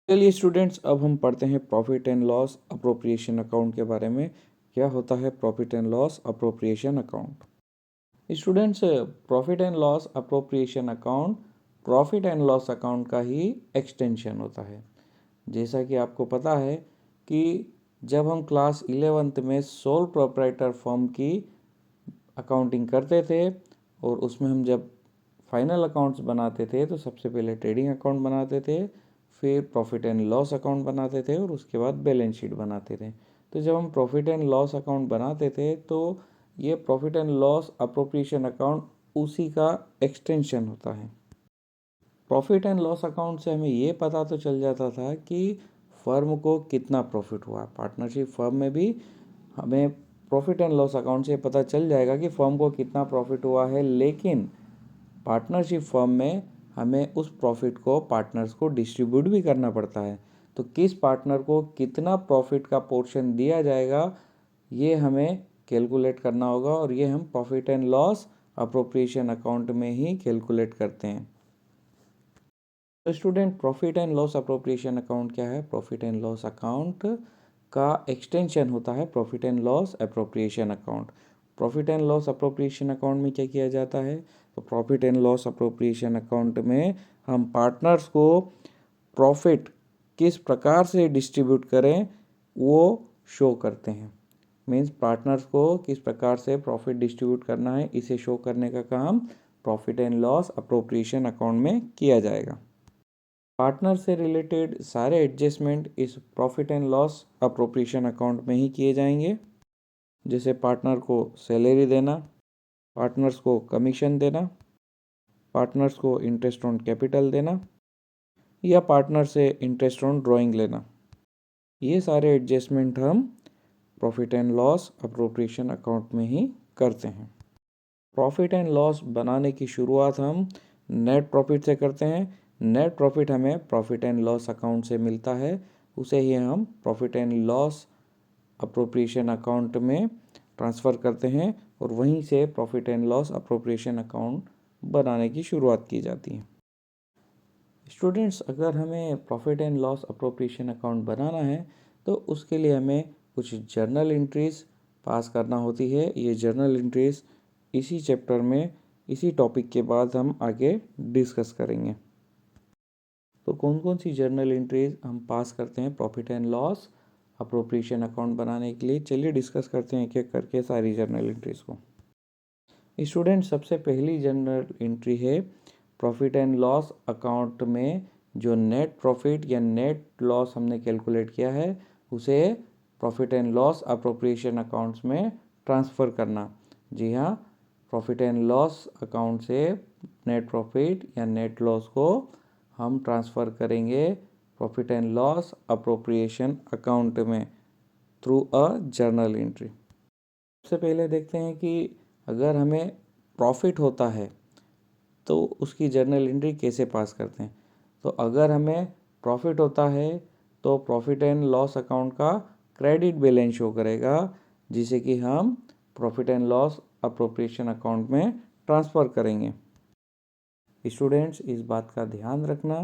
चलिए स्टूडेंट्स, अब हम पढ़ते हैं profit and loss appropriation account के बारे में। क्या होता है profit and loss appropriation account? Students, profit and loss appropriation account profit and loss account का ही एक्सटेंशन होता है। जैसा कि आपको पता है कि जब हम क्लास 11th में सोल प्रोप्राइटर फर्म की अकाउंटिंग करते थे और उसमें हम जब फाइनल अकाउंट्स बनाते थे तो सबसे पहले ट्रेडिंग अकाउंट बनाते थे, फिर प्रॉफिट एंड लॉस अकाउंट बनाते थे और उसके बाद बैलेंस शीट बनाते थे। तो जब हम प्रॉफिट एंड लॉस अकाउंट बनाते थे तो ये profit and loss appropriation account उसी का एक्सटेंशन होता है। प्रॉफिट एंड लॉस अकाउंट से हमें ये पता तो चल जाता था कि फर्म को कितना प्रॉफिट हुआ। पार्टनरशिप फर्म में भी हमें प्रॉफिट एंड लॉस अकाउंट से पता चल जाएगा कि फर्म को कितना प्रॉफिट हुआ है, लेकिन पार्टनरशिप फर्म में हमें उस प्रॉफिट को पार्टनर्स को डिस्ट्रीब्यूट भी करना पड़ता है। तो किस पार्टनर को कितना प्रॉफिट का पोर्शन दिया जाएगा ये हमें कैलकुलेट करना होगा, और ये हम profit and loss appropriation account में ही कैलकुलेट करते हैं। तो student, profit and loss appropriation account क्या है? प्रॉफिट एंड लॉस अकाउंट का एक्सटेंशन होता है profit and loss appropriation account. Profit and loss appropriation account में क्या किया जाता है? तो profit and loss appropriation account में हम पार्टनर्स को प्रॉफिट किस प्रकार से डिस्ट्रीब्यूट करें वो शो करते हैं। मीन्स पार्टनर्स को किस प्रकार से प्रॉफिट डिस्ट्रीब्यूट करना है, इसे शो करने का काम profit and loss appropriation account में किया जाएगा। पार्टनर से रिलेटेड सारे एडजस्टमेंट इस profit and loss appropriation account में ही किए जाएंगे। जैसे पार्टनर को सैलरी देना, पार्टनर्स को कमीशन देना, पार्टनर्स को इंटरेस्ट ऑन कैपिटल देना, या पार्टनर से इंटरेस्ट ऑन ड्राइंग लेना। ये सारे एडजस्टमेंट हम profit and loss appropriation account में ही करते हैं। प्रॉफिट एंड लॉस बनाने की शुरुआत हम नेट प्रॉफिट से करते हैं। नेट प्रॉफिट हमें प्रॉफिट एंड लॉस अकाउंट से मिलता है, उसे ही हम profit and loss appropriation account में ट्रांसफ़र करते हैं और वहीं से profit and loss appropriation account बनाने की शुरुआत की जाती है। स्टूडेंट्स, अगर हमें profit and loss appropriation account बनाना है तो उसके लिए हमें कुछ जर्नल एंट्रीज पास करना होती है। ये जर्नल एंट्रीज इसी चैप्टर में इसी टॉपिक के बाद हम आगे डिस्कस करेंगे। तो कौन कौन सी जर्नल एंट्रीज हम पास करते हैं profit and loss appropriation account बनाने के लिए, चलिए डिस्कस करते हैं एक एक करके सारी जर्नल एंट्रीज को। स्टूडेंट, सबसे पहली जर्नल एंट्री है प्रॉफिट एंड लॉस अकाउंट में जो नेट प्रॉफिट या नेट लॉस हमने कैलकुलेट किया है उसे profit and loss appropriation accounts में ट्रांसफ़र करना। जी हाँ, प्रॉफिट एंड लॉस अकाउंट से नेट प्रॉफिट या नेट लॉस को हम ट्रांसफ़र करेंगे profit and loss appropriation account में थ्रू अ जर्नल एंट्री। सबसे पहले देखते हैं कि अगर हमें प्रॉफिट होता है तो उसकी जर्नल एंट्री कैसे पास करते हैं। तो अगर हमें प्रॉफिट होता है तो प्रॉफिट एंड लॉस अकाउंट का क्रेडिट बैलेंस शो करेगा, जिसे कि हम profit and loss appropriation account में ट्रांसफ़र करेंगे। स्टूडेंट्स, इस बात का ध्यान रखना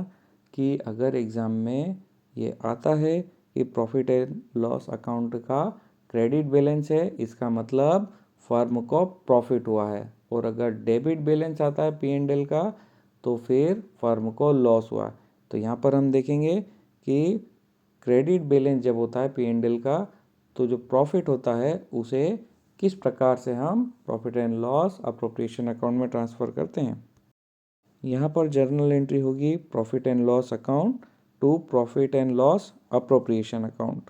कि अगर एग्ज़ाम में ये आता है कि प्रॉफिट एंड लॉस अकाउंट का क्रेडिट बैलेंस है, इसका मतलब फर्म को प्रॉफिट हुआ है, और अगर डेबिट बैलेंस आता है P&L का तो फिर फर्म को लॉस हुआ। तो यहाँ पर हम देखेंगे कि क्रेडिट बैलेंस जब होता है P&L का तो जो प्रॉफिट होता है उसे किस प्रकार से हम profit and loss appropriation account में ट्रांसफ़र करते हैं। यहाँ पर जर्नल एंट्री होगी profit and loss account to profit and loss appropriation account.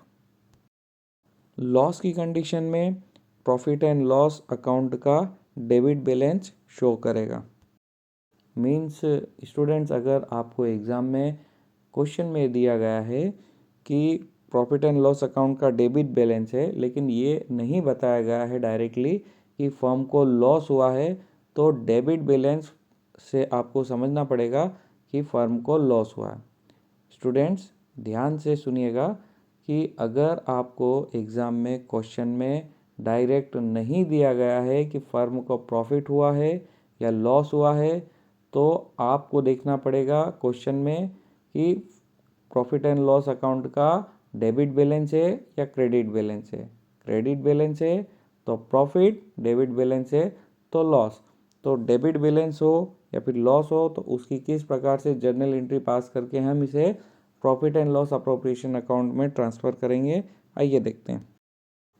Loss की कंडीशन में प्रॉफिट एंड लॉस अकाउंट का डेबिट बैलेंस शो करेगा। मीन्स स्टूडेंट्स, अगर आपको एग्ज़ाम में क्वेश्चन में दिया गया है कि प्रॉफिट एंड लॉस अकाउंट का डेबिट बैलेंस है, लेकिन ये नहीं बताया गया है डायरेक्टली कि फर्म को लॉस हुआ है, तो डेबिट बैलेंस से आपको समझना पड़ेगा कि फर्म को लॉस हुआ है। स्टूडेंट्स, ध्यान से सुनिएगा कि अगर आपको एग्ज़ाम में क्वेश्चन में डायरेक्ट नहीं दिया गया है कि फर्म को प्रॉफिट हुआ है या लॉस हुआ है, तो आपको देखना पड़ेगा क्वेश्चन में कि प्रॉफिट एंड लॉस अकाउंट का डेबिट बैलेंस है या क्रेडिट बैलेंस है? क्रेडिट बैलेंस है तो प्रॉफिट, डेबिट बैलेंस है तो लॉस। तो डेबिट बैलेंस हो या फिर लॉस हो तो उसकी किस प्रकार से जर्नल एंट्री पास करके हम इसे profit and loss appropriation account में ट्रांसफ़र करेंगे, आइए देखते हैं।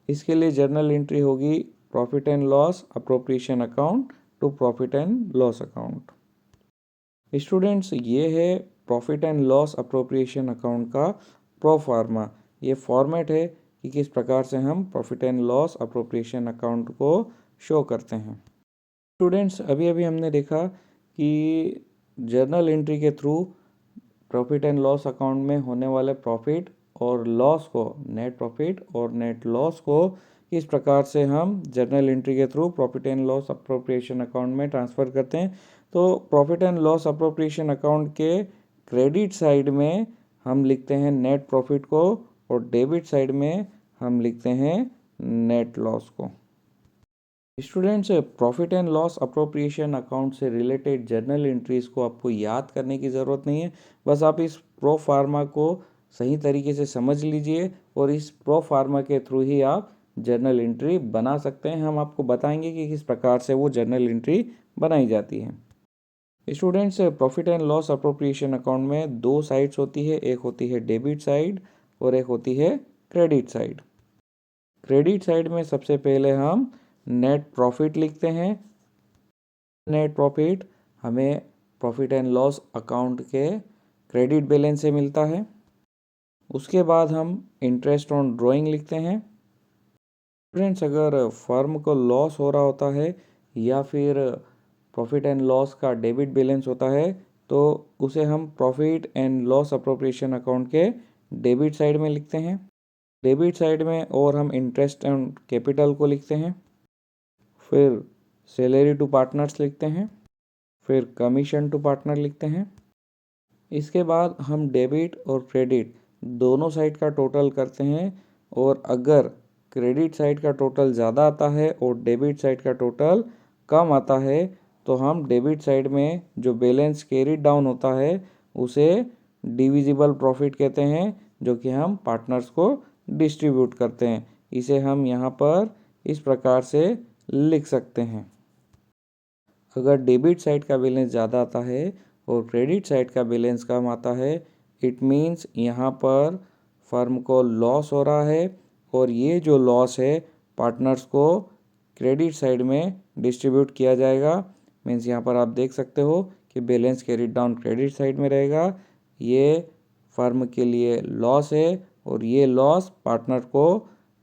इसके लिए जर्नल एंट्री होगी profit and loss appropriation account to profit and loss account. Students, ये है profit and loss appropriation account का प्रो फार्मा। ये फॉर्मेट है कि किस प्रकार से हम profit and loss appropriation account को शो करते हैं। स्टूडेंट्स, अभी अभी हमने देखा कि जर्नल एंट्री के through profit and loss account में होने वाले प्रॉफिट और लॉस को, नेट प्रॉफिट और नेट लॉस को किस प्रकार से हम जर्नल एंट्री के through profit and loss appropriation account में ट्रांसफ़र करते हैं। तो profit and loss appropriation account के क्रेडिट साइड में हम लिखते हैं नेट प्रॉफिट को और डेबिट साइड में हम लिखते हैं नेट लॉस को। Students, profit and loss appropriation account से रिलेटेड जर्नल एंट्रीज को आपको याद करने की ज़रूरत नहीं है। बस आप इस प्रो फार्मा को सही तरीके से समझ लीजिए और इस प्रो फार्मा के थ्रू ही आप जर्नल एंट्री बना सकते हैं। हम आपको बताएंगे कि किस प्रकार से वो जर्नल एंट्री बनाई जाती है। Students, profit and loss appropriation account में दो साइड्स होती है, एक होती है डेबिट साइड और एक होती है क्रेडिट साइड। क्रेडिट साइड में सबसे पहले हम नेट प्रॉफिट लिखते हैं। नेट प्रॉफिट हमें प्रॉफिट एंड लॉस अकाउंट के क्रेडिट बैलेंस से मिलता है। उसके बाद हम इंटरेस्ट ऑन ड्राइंग लिखते हैं। फ्रेंड्स, अगर फर्म को लॉस हो रहा होता है या फिर प्रॉफिट एंड लॉस का डेबिट बैलेंस होता है तो उसे हम profit and loss appropriation account के डेबिट साइड में लिखते हैं। डेबिट साइड में और हम इंटरेस्ट ऑन कैपिटल को लिखते हैं, फिर सैलरी टू पार्टनर्स लिखते हैं, फिर कमीशन टू पार्टनर लिखते हैं। इसके बाद हम डेबिट और क्रेडिट दोनों साइड का टोटल करते हैं और अगर क्रेडिट साइड का टोटल ज़्यादा आता है और डेबिट साइड का टोटल कम आता है तो हम डेबिट साइड में जो बैलेंस कैरीड डाउन होता है उसे डिविजिबल प्रॉफिट कहते हैं, जो कि हम पार्टनर्स को डिस्ट्रीब्यूट करते हैं। इसे हम यहाँ पर इस प्रकार से लिख सकते हैं। अगर डेबिट साइड का बैलेंस ज़्यादा आता है और क्रेडिट साइड का बैलेंस कम आता है, इट मीन्स यहाँ पर फर्म को लॉस हो रहा है और ये जो लॉस है पार्टनर्स को क्रेडिट साइड में डिस्ट्रीब्यूट किया जाएगा। मीन्स यहाँ पर आप देख सकते हो कि balance carried down credit side में रहेगा। ये फर्म के लिए लॉस है और ये लॉस पार्टनर को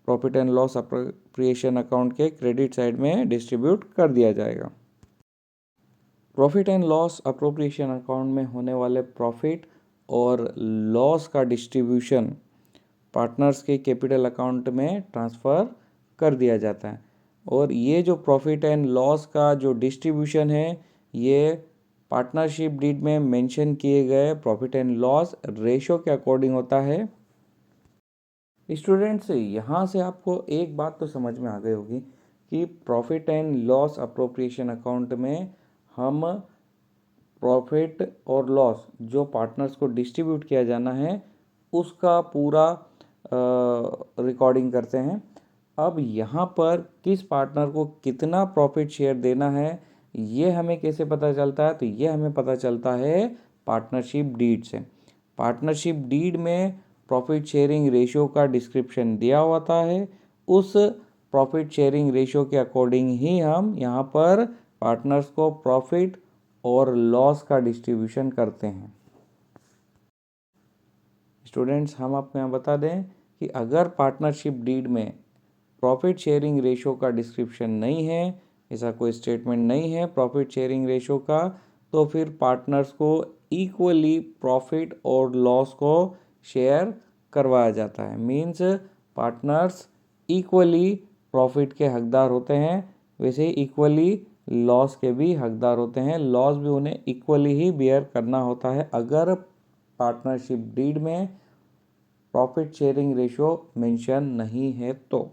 profit and loss appropriation account के क्रेडिट साइड में डिस्ट्रीब्यूट कर दिया जाएगा। Profit and loss appropriation account में होने वाले प्रॉफिट और लॉस का डिस्ट्रीब्यूशन पार्टनर्स के कैपिटल अकाउंट में ट्रांसफ़र कर दिया जाता है और ये जो प्रॉफिट एंड लॉस का जो डिस्ट्रीब्यूशन है ये पार्टनरशिप डीड में मेंशन किए गए प्रॉफिट एंड लॉस रेशो के अकॉर्डिंग होता है। स्टूडेंट्स, यहाँ से आपको एक बात तो समझ में आ गई होगी कि profit and loss appropriation account में हम प्रॉफिट और लॉस जो पार्टनर्स को डिस्ट्रीब्यूट किया जाना है उसका पूरा रिकॉर्डिंग करते हैं। अब यहाँ पर किस पार्टनर को कितना प्रॉफिट शेयर देना है ये हमें कैसे पता चलता है? तो ये हमें पता चलता है पार्टनरशिप डीड से। पार्टनरशिप डीड में प्रॉफिट शेयरिंग रेशियो का डिस्क्रिप्शन दिया होता है। उस प्रॉफिट शेयरिंग रेशियो के अकॉर्डिंग ही हम यहाँ पर पार्टनर्स को प्रॉफिट और लॉस का डिस्ट्रीब्यूशन करते हैं। स्टूडेंट्स, हम आपको यहाँ बता दें कि अगर पार्टनरशिप डीड में प्रॉफिट शेयरिंग रेशो का डिस्क्रिप्शन नहीं है, ऐसा कोई स्टेटमेंट नहीं है प्रॉफिट शेयरिंग रेशो का, तो फिर पार्टनर्स को इक्वली प्रॉफिट और लॉस को शेयर करवाया जाता है। मीन्स पार्टनर्स इक्वली प्रॉफिट के हकदार होते हैं, वैसे इक्वली लॉस के भी हकदार होते हैं। लॉस भी उन्हें इक्वली ही बेयर करना होता है अगर पार्टनरशिप डीड में प्रॉफिट शेयरिंग रेशियो मेंशन नहीं है तो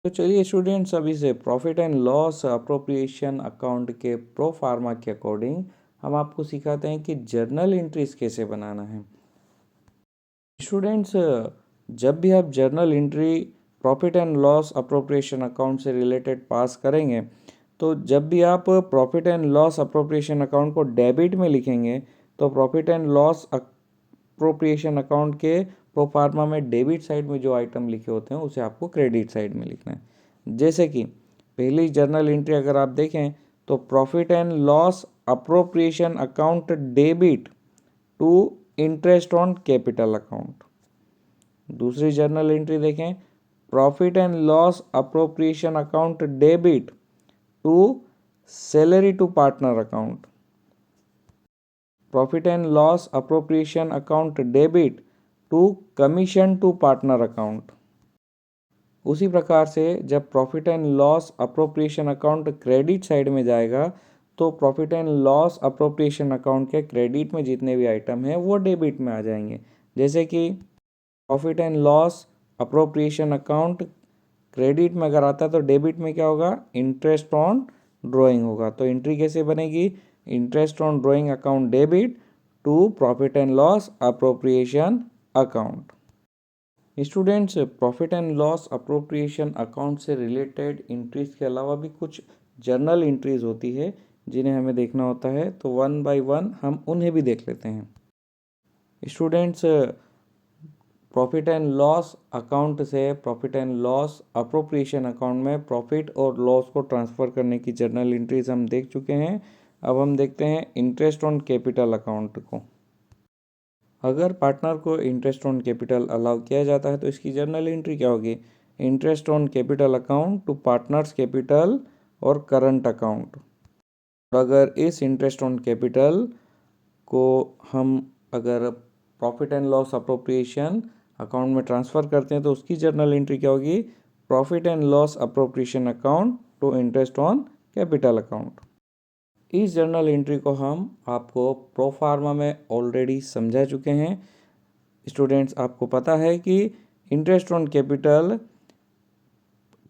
चलिए स्टूडेंट्स, अभी से profit and loss appropriation account के प्रो फार्मा के अकॉर्डिंग हम आपको सिखाते हैं कि जर्नल एंट्रीज कैसे बनाना है। स्टूडेंट्स, जब भी आप journal entry profit and loss appropriation account से रिलेटेड पास करेंगे, तो जब भी आप profit and loss appropriation account को डेबिट में लिखेंगे तो profit and loss appropriation account के प्रोफार्मा में डेबिट साइड में जो आइटम लिखे होते हैं उसे आपको क्रेडिट साइड में लिखना है। जैसे कि पहली जर्नल एंट्री अगर आप देखें तो profit and loss appropriation account debit to interest on capital account. दूसरी जर्नल एंट्री देखें, profit and loss appropriation account debit to salary to partner account. Profit and loss appropriation account debit to commission to partner account. उसी प्रकार से जब profit and loss appropriation account credit side में जाएगा तो profit and loss appropriation account के credit में जितने भी आइटम हैं वो डेबिट में आ जाएंगे। जैसे कि profit and loss appropriation account credit में अगर आता है तो डेबिट में क्या होगा, इंटरेस्ट ऑन ड्राइंग होगा। तो एंट्री कैसे बनेगी, interest on drawing account debit to profit and loss appropriation account. Students, profit and loss appropriation account से रिलेटेड एंट्रीज के अलावा भी कुछ जर्नल एंट्रीज होती है जिन्हें हमें देखना होता है, तो वन बाय वन हम उन्हें भी देख लेते हैं। Students, profit and loss account से profit and loss appropriation account में प्रॉफिट और लॉस को ट्रांसफ़र करने की जर्नल एंट्रीज हम देख चुके हैं। अब हम देखते हैं इंटरेस्ट ऑन कैपिटल अकाउंट को। अगर पार्टनर को इंटरेस्ट ऑन कैपिटल अलाउ किया जाता है तो इसकी जर्नल एंट्री क्या होगी, interest on capital account to partners capital और करंट अकाउंट। और अगर इस इंटरेस्ट ऑन कैपिटल को हम अगर profit and loss appropriation account में ट्रांसफ़र करते हैं तो उसकी जर्नल एंट्री क्या होगी, profit and loss appropriation account to interest on capital account. इस जर्नल एंट्री को हम आपको प्रो फार्मा में ऑलरेडी समझा चुके हैं। स्टूडेंट्स, आपको पता है कि interest on capital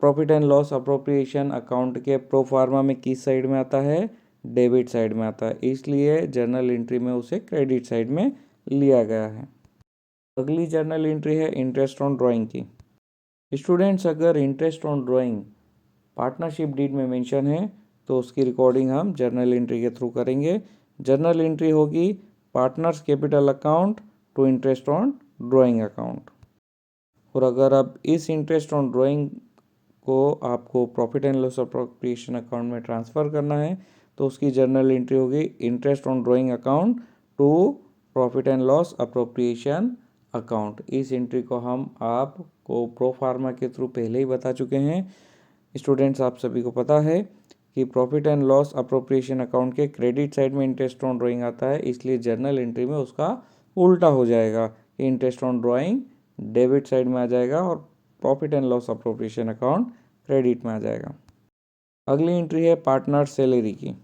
profit and loss appropriation account के प्रो फार्मा में किस साइड में आता है, डेबिट साइड में आता है, इसलिए जर्नल एंट्री में उसे क्रेडिट साइड में लिया गया है। अगली जर्नल एंट्री है इंटरेस्ट ऑन ड्राइंग की। स्टूडेंट्स, अगर interest on drawing partnership deed में मेंशन है तो उसकी रिकॉर्डिंग हम जर्नल एंट्री के थ्रू करेंगे। जर्नल एंट्री होगी partners capital account to interest on drawing account. और अगर अब इस इंटरेस्ट ऑन ड्राइंग को आपको profit and loss appropriation account में ट्रांसफ़र करना है तो उसकी जर्नल एंट्री होगी interest on drawing account to profit and loss appropriation account. इस एंट्री को हम आपको प्रो फार्मा के थ्रू पहले ही बता चुके हैं। स्टूडेंट्स, आप सभी को पता है कि profit and loss appropriation account के क्रेडिट साइड में इंटरेस्ट ऑन ड्राइंग आता है, इसलिए जर्नल एंट्री में उसका उल्टा हो जाएगा कि interest on drawing debit side में आ जाएगा और profit and loss appropriation account credit में आ जाएगा। अगली एंट्री है पार्टनर सैलरी की।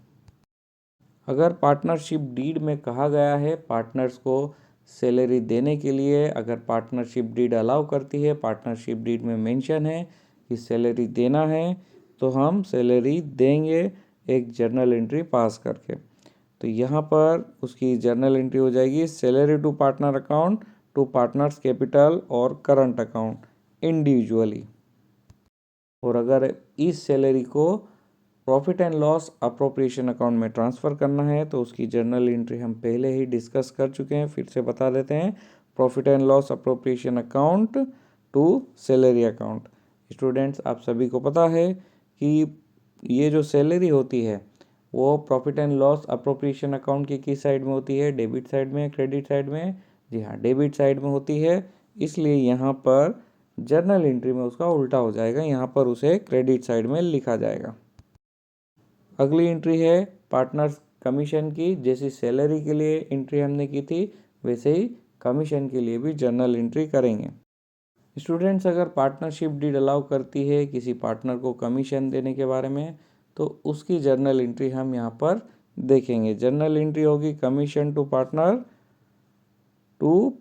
अगर पार्टनरशिप डीड में कहा गया है पार्टनर्स को सैलरी देने के लिए, अगर पार्टनरशिप डीड अलाउ करती है, पार्टनरशिप डीड में मेंशन है कि सैलरी देना है, तो हम सैलरी देंगे एक जर्नल एंट्री पास करके। तो यहाँ पर उसकी जर्नल एंट्री हो जाएगी salary to partner account to partners capital और करंट अकाउंट इंडिविजुअली। और अगर इस सैलरी को profit and loss appropriation account में ट्रांसफ़र करना है तो उसकी जर्नल एंट्री हम पहले ही डिस्कस कर चुके हैं, फिर से बता देते हैं, profit and loss appropriation account to salary account. Students, आप सभी को पता है कि ये जो सैलरी होती है वो profit and loss appropriation account की किस साइड में होती है, डेबिट साइड में, क्रेडिट साइड में? जी हाँ, डेबिट साइड में होती है, इसलिए यहाँ पर जर्नल एंट्री में उसका उल्टा हो जाएगा, यहाँ पर उसे क्रेडिट साइड में लिखा जाएगा। अगली एंट्री है पार्टनर्स कमीशन की। जैसी सैलरी के लिए एंट्री हमने की थी वैसे ही कमीशन के लिए भी जर्नल एंट्री करेंगे। स्टूडेंट्स, अगर पार्टनरशिप डीड अलाउ करती है किसी पार्टनर को कमीशन देने के बारे में तो उसकी जर्नल एंट्री हम यहाँ पर देखेंगे। जर्नल एंट्री होगी कमीशन टू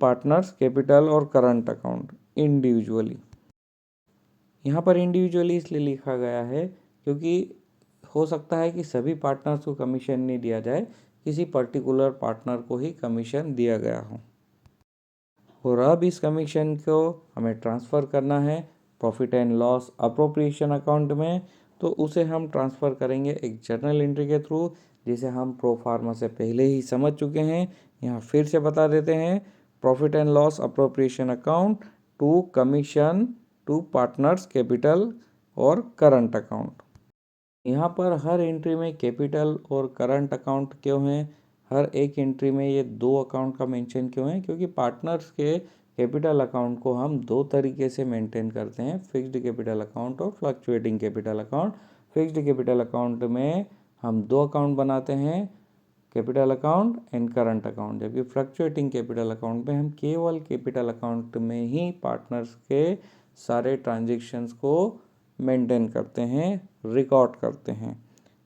पार्टनर्स कैपिटल और करंट अकाउंट इंडिविजुअली। यहाँ पर इंडिविजुअली इसलिए लिखा गया है क्योंकि हो सकता है कि सभी पार्टनर्स को कमीशन नहीं दिया जाए, किसी पर्टिकुलर पार्टनर को ही कमीशन दिया गया हो। और अब इस कमीशन को हमें ट्रांसफ़र करना है profit and loss appropriation account में, तो उसे हम ट्रांसफ़र करेंगे एक जर्नल एंट्री के थ्रू, जिसे हम प्रो फार्मा से पहले ही समझ चुके हैं। यहाँ फिर से बता देते हैं, profit and loss appropriation account to commission to partners capital और करंट अकाउंट। यहाँ पर हर एंट्री में कैपिटल और करंट अकाउंट क्यों है, हर एक एंट्री में ये दो अकाउंट का मेंशन क्यों है, क्योंकि पार्टनर्स के कैपिटल अकाउंट को हम दो तरीके से मेंटेन करते हैं, फिक्स्ड कैपिटल अकाउंट और fluctuating capital account. Fixed capital account में हम दो अकाउंट बनाते हैं, capital account and current account, जबकि फ्लक्चुएटिंग कैपिटल अकाउंट में हम केवल कैपिटल अकाउंट में ही पार्टनर्स के सारे ट्रांजेक्शन्स को मेंटेन करते हैं, रिकॉर्ड करते हैं।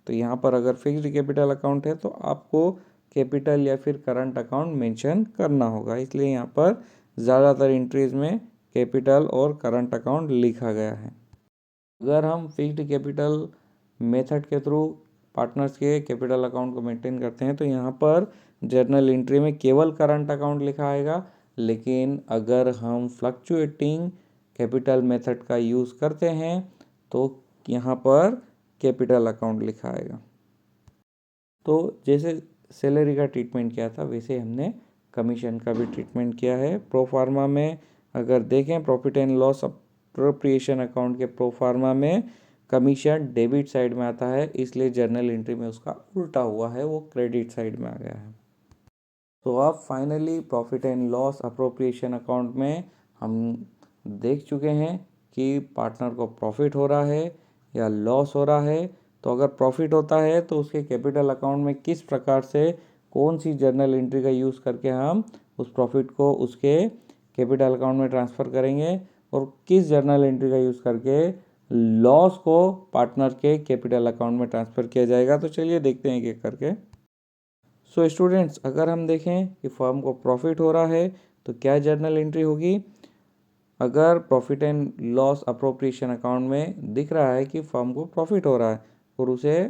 तो यहाँ पर अगर फिक्स्ड कैपिटल अकाउंट है तो आपको कैपिटल या फिर करंट अकाउंट मेंशन करना होगा, इसलिए यहाँ पर ज़्यादातर एंट्रीज में कैपिटल और करंट अकाउंट लिखा गया है। अगर हम फिक्स्ड कैपिटल मेथड के थ्रू पार्टनर्स के कैपिटल अकाउंट को मेंटेन करते हैं तो यहाँ पर जर्नल एंट्री में केवल करंट अकाउंट लिखा आएगा, लेकिन अगर हम फ्लक्चुएटिंग कैपिटल मेथड का यूज़ करते हैं तो यहाँ पर कैपिटल अकाउंट लिखा आएगा। तो जैसे सैलरी का ट्रीटमेंट किया था वैसे हमने कमीशन का भी ट्रीटमेंट किया है। प्रो फार्मा में अगर देखें profit and loss appropriation account के प्रो फार्मा में कमीशन डेबिट साइड में आता है, इसलिए जर्नल एंट्री में उसका उल्टा हुआ है, वो क्रेडिट साइड में आ गया है। तो अब finally profit and loss appropriation account में हम देख चुके हैं कि पार्टनर को प्रॉफिट हो रहा है या लॉस हो रहा है। तो अगर प्रॉफिट होता है तो उसके कैपिटल अकाउंट में किस प्रकार से कौन सी जर्नल एंट्री का यूज़ करके हम उस प्रॉफिट को उसके कैपिटल अकाउंट में ट्रांसफ़र करेंगे, और किस जर्नल एंट्री का यूज़ करके लॉस को पार्टनर के कैपिटल अकाउंट में ट्रांसफ़र किया जाएगा। तो चलिए देखते हैं एक करके। सो स्टूडेंट्स, अगर हम देखें कि फर्म को प्रॉफिट हो रहा है तो क्या जर्नल एंट्री होगी। अगर profit and loss appropriation account में दिख रहा है कि फर्म को प्रॉफिट हो रहा है और उसे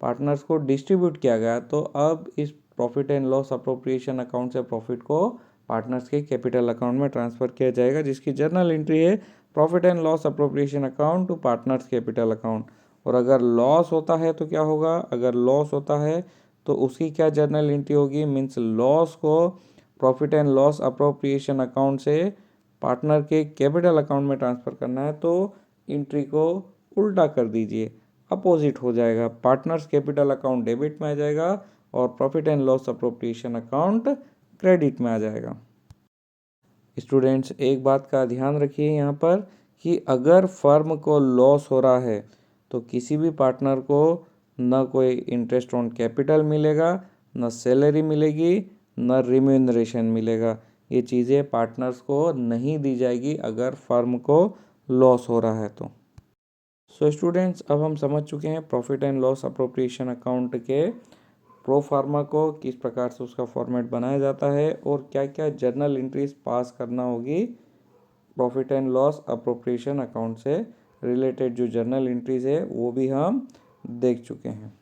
पार्टनर्स को डिस्ट्रीब्यूट किया गया, तो अब इस profit and loss appropriation account से प्रॉफिट को पार्टनर्स के कैपिटल अकाउंट में ट्रांसफ़र किया जाएगा, जिसकी जर्नल एंट्री है profit and loss appropriation account to partners capital account. और अगर लॉस होता है तो क्या होगा, अगर लॉस होता है तो उसकी क्या जर्नल एंट्री होगी, मीन्स लॉस को profit and loss appropriation account से पार्टनर के कैपिटल अकाउंट में ट्रांसफ़र करना है, तो एंट्री को उल्टा कर दीजिए, अपोजिट हो जाएगा। पार्टनर्स कैपिटल अकाउंट डेबिट में आ जाएगा और profit and loss appropriation account credit में आ जाएगा। स्टूडेंट्स, एक बात का ध्यान रखिए यहाँ पर कि अगर फर्म को लॉस हो रहा है तो किसी भी पार्टनर को न कोई इंटरेस्ट ऑन कैपिटल मिलेगा, न सैलरी मिलेगी, न रिम्यूनरेशन मिलेगा। ये चीज़ें पार्टनर्स को नहीं दी जाएगी अगर फर्म को लॉस हो रहा है तो। सो स्टूडेंट्स, अब हम समझ चुके हैं profit and loss appropriation account के प्रो फार्मा को किस प्रकार से उसका फॉर्मेट बनाया जाता है और क्या क्या जर्नल एंट्रीज पास करना होगी profit and loss appropriation account से रिलेटेड जो जर्नल एंट्रीज है वो भी हम देख चुके हैं।